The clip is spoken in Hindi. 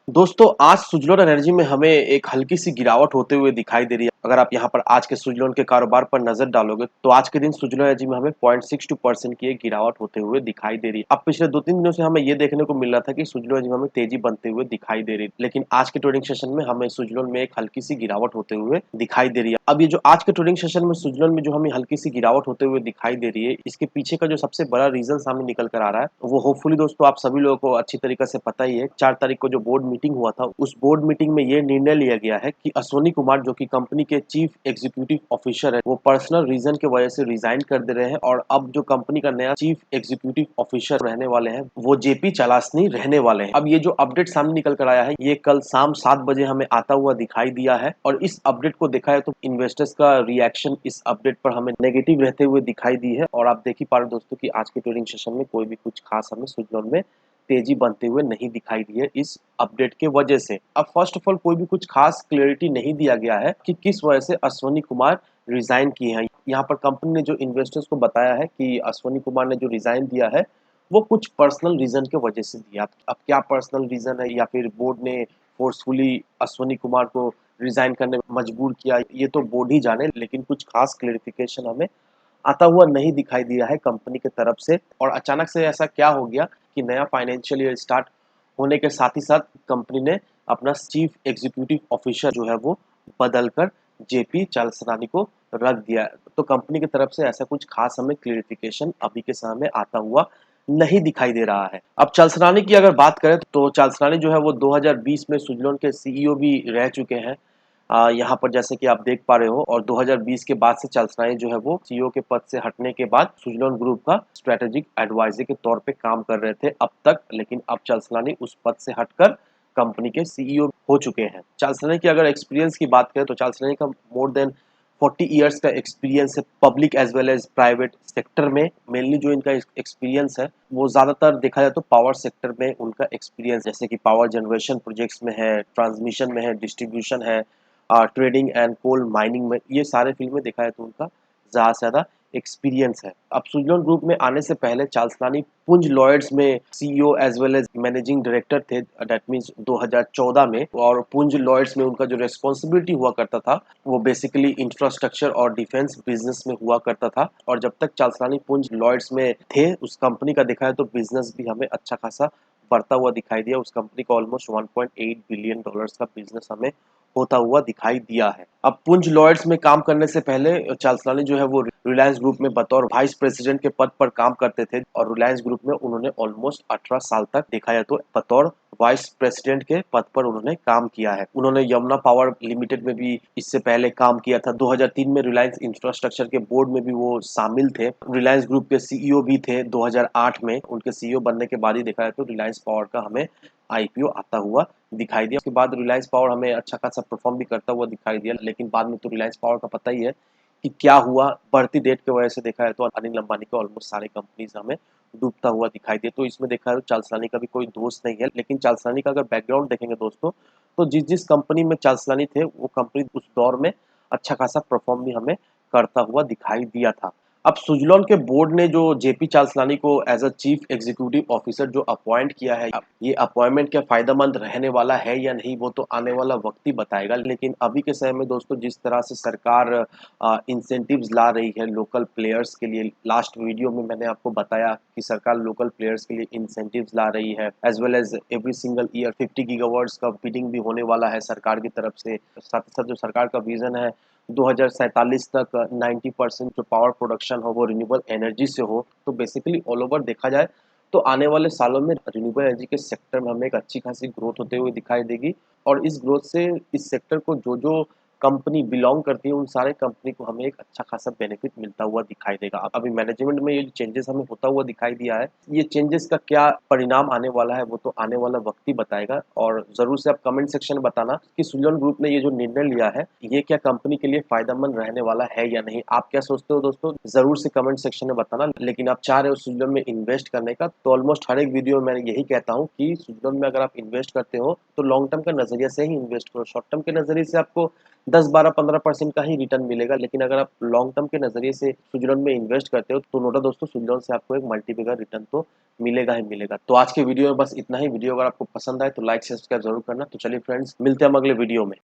दोस्तों आज सुज़लोन एनर्जी में हमें एक हल्की-सी गिरावट होते हुए दिखाई दे रही है। अगर आप यहाँ पर आज के सुज़लोन के कारोबार पर नज़र डालोगे, तो आज के दिन सुज़लोन एनर्जी में हमें 0.62% की एक गिरावट होते हुए दिखाई दे रही है। अब पिछले 2-3 दिनों से हमें ये देखने को मिल रहा था कि सुज़लोन एनर्जी में हमें तेज़ी बनते हुए दिखाई दे रही है। लेकिन आज के ट्रेडिंग सेशन में हमें सुज़लोन में एक हल्की-सी गिरावट होते हुए दिखाई दे रही है। अब ये जो आज के ट्रेडिंग सेशन में सुज़लोन में जो हमें हल्की-सी गिरावट होते हुए दिखाई दे रही है, इसके पीछे का जो सबसे बड़ा रीज़न सामने निकल कर आ रहा है, वो होपफुली दोस्तों आप सभी लोगों को अच्छी तरीके से पता ही है। 4 तारीख को जो बोर्ड मीटिंग हुआ था, उस बोर्ड मीटिंग में ये निर्णय लिया गया है कि अश्वनी कुमार जो कि कंपनी के चीफ एग्जीक्यूटिव ऑफिसर है, वो पर्सनल रीजन की वजह से रिजाइन कर दे रहे हैं और अब जो कंपनी का नया चीफ एग्जीक्यूटिव ऑफिसर रहने वाले हैं, वो जेपी चालासनी रहने वाले हैं। अब ये जो अपडेट सामने निकल कर आया है, ये कल शाम 7 बजे हमें आता हुआ दिखाई दिया है और इस अपडेट को देखा है तो इन्वेस्टर्स का रिएक्शन इस अपडेट पर हमें नेगेटिव रहते हुए दिखाई दी है और आप देख ही पा रहे हो दोस्तों कि आज के ट्रेडिंग सेशन में कोई भी कुछ खास हमें सुजलोन में तेजी बनते हुए नहीं दिखाई दी है इस अपडेट के वजह से। अब फर्स्ट ऑफ ऑल कोई भी कुछ खास क्लैरिटी नहीं दिया गया है कि किस वजह से अश्वनी कुमार रिजाइन किए हैं। यहाँ पर कंपनी ने जो इन्वेस्टर्स को बताया है कि अश्वनी कुमार ने जो रिजाइन दिया है वो कुछ पर्सनल रीजन के वजह से दिया। अब क्या पर्सनल रीजन है या फिर बोर्ड ने फोर्सफुली अश्वनी कुमार को रिजाइन करने में मजबूर किया, ये तो बोर्ड ही जाने, लेकिन कुछ खास क्लेरिफिकेशन हमें आता हुआ नहीं दिखाई दिया है कंपनी की तरफ से। और अचानक से ऐसा क्या हो गया कि नया फाइनेंशियल ईयर स्टार्ट होने के साथ ही साथ कंपनी ने अपना चीफ एग्जीक्यूटिव ऑफिसर जो है वो बदल कर जेपी चालसरानी को रख दिया है। तो कंपनी की तरफ से ऐसा कुछ खास हमें क्लियरिफिकेशन अभी के समय में आता हुआ नहीं दिखाई दे रहा है। अब चालसरानी की अगर बात करें तो चालसरानी जो है वो 2020 में सुजलोन के सीईओ भी रह चुके हैं। यहाँ पर जैसे कि आप देख पा रहे हो और 2020 के बाद से चालसरानी जो है वो सीईओ के पद से हटने के बाद सुजलोन ग्रुप का स्ट्रेटेजिक एडवाइजर के तौर पे काम कर रहे थे अब तक, लेकिन अब चालसरानी उस पद से हटकर कंपनी के सीईओ हो चुके हैं। चालसरानी की अगर एक्सपीरियंस की बात करें तो चालसरानी का मोर देन 40 इयर्स का एक्सपीरियंस है public as well as private sector में। मेनली जो इनका एक्सपीरियंस है वो ज्यादातर देखा जाए तो पावर सेक्टर में उनका एक्सपीरियंस, जैसे कि पावर जनरेशन प्रोजेक्ट्स में है, ट्रांसमिशन में है, डिस्ट्रीब्यूशन है, ट्रेडिंग एंड कोल माइनिंग में, ये सारे फील्ड में देखा है तो उनका ज़्यादा से ज़्यादा एक्सपीरियंस है। अब सुजलोन ग्रुप में आने से पहले चालसरानी पुंज लॉयड्स में CEO as well as managing director थे, दैट मीन्स 2014 में। और पुंज लॉयड्स में उनका जो रेस्पॉन्सिबिलिटी हुआ करता था वो बेसिकली इंफ्रास्ट्रक्चर और डिफेंस बिजनेस में हुआ करता था। और जब तक चालसरानी पुंज लॉयड्स में थे उस कंपनी का देखा है तो बिजनेस भी हमें अच्छा खासा बढ़ता हुआ दिखाई दिया। उस कंपनी का ऑलमोस्ट 1.8 बिलियन डॉलर्स का बिजनेस हमें होता हुआ दिखाई दिया है। अब पुंज लॉयड्स में काम करने से पहले चालसरानी जो है वो रिलायंस ग्रुप में बतौर वाइस प्रेसिडेंट के पद पर काम करते थे और रिलायंस ग्रुप में उन्होंने ऑलमोस्ट 18 साल तक देखा जाए तो बतौर वाइस प्रेसिडेंट के पद पर उन्होंने काम किया है। उन्होंने यमुना पावर लिमिटेड में भी इससे पहले काम किया था। 2003 में रिलायंस इंफ्रास्ट्रक्चर के बोर्ड में भी वो शामिल थे। रिलायंस ग्रुप के सीईओ भी थे 2008 में। उनके सीईओ बनने के बाद ही देखा जाए तो रिलायंस पावर का हमें आईपीओ आता हुआ दिखाई दिया। उसके बाद रिलायंस पावर हमें अच्छा खासा परफॉर्म भी करता हुआ दिखाई दिया, लेकिन बाद में तो रिलायंस पावर का पता ही है कि क्या हुआ। बढ़ती डेट की वजह से देखा है तो अनिल अंबानी के ऑलमोस्ट सारे कंपनीज हमें डूबता हुआ दिखाई दिया। तो इसमें देखा है तो चालसरानी का भी कोई दोष नहीं है, लेकिन चालसरानी का अगर बैकग्राउंड देखेंगे दोस्तों तो जिस जिस कंपनी में चालसरानी थे वो कंपनी उस दौर में अच्छा खासा परफॉर्म भी हमें करता हुआ दिखाई दिया था। अब सुजलॉन के बोर्ड ने जो जेपी चालसरानी को as a chief executive officer जो अपॉइंट किया है, ये अपॉइंटमेंट क्या फायदेमंद रहने वाला है या नहीं वो तो आने वाला वक्त ही बताएगा। लेकिन अभी के समय में दोस्तों जिस तरह से सरकार इंसेंटिव्स ला रही है लोकल प्लेयर्स के लिए, लास्ट वीडियो में मैंने आपको बताया कि सरकार लोकल प्लेयर्स के लिए इंसेंटिव्स ला रही है। As well as every single year 50 gigawatts का बिडिंग भी होने वाला है सरकार की तरफ से। साथ ही साथ जो सरकार का विजन है 2047 तक 90% जो पावर प्रोडक्शन हो वो रिन्यूएबल एनर्जी से हो। तो बेसिकली ऑल ओवर देखा जाए तो आने वाले सालों में रिन्यूएबल एनर्जी के सेक्टर में हमें एक अच्छी खासी ग्रोथ होते हुए दिखाई देगी। और इस ग्रोथ से इस सेक्टर को जो जो कंपनी बिलोंग करती है उन सारे कंपनी को हमें एक अच्छा खासा बेनिफिट मिलता हुआ दिखाई देगा। अब अभी मैनेजमेंट में ये चेंजेस हमें होता हुआ दिखाई दिया है, ये चेंजेस का क्या परिणाम आने वाला है वो तो आने वाला वक्त ही बताएगा। और जरूर से आप कमेंट सेक्शन में बताना कि सुजलोन ग्रुप ने ये जो निर्णय लिया है ये क्या कंपनी के लिए फायदेमंद रहने वाला है या नहीं। आप क्या सोचते हो दोस्तों, जरूर से कमेंट सेक्शन में बताना। लेकिन आप चाह रहे हो सुजलोन में इन्वेस्ट करने का तो ऑलमोस्ट हर एक वीडियो में मैं यही कहता हूँ कि सुजलोन में अगर आप इन्वेस्ट करते हो तो लॉन्ग टर्म के नजरिए से ही इन्वेस्ट करो। शॉर्ट टर्म के नजरिए से आपको 10-12-15% का ही रिटर्न मिलेगा। लेकिन अगर आप लॉन्ग टर्म के नज़रिए से स्विट्ज़रलैंड में इन्वेस्ट करते हो तो नो डाउट दोस्तों स्विट्ज़रलैंड से आपको एक मल्टीपैगर रिटर्न तो मिलेगा ही मिलेगा। तो आज के वीडियो में बस इतना ही। वीडियो अगर आपको पसंद आए तो लाइक सब्सक्राइब ज़रूर करना। तो चलिए फ्रेंड्स, मिलते हैं हम अगले वीडियो में।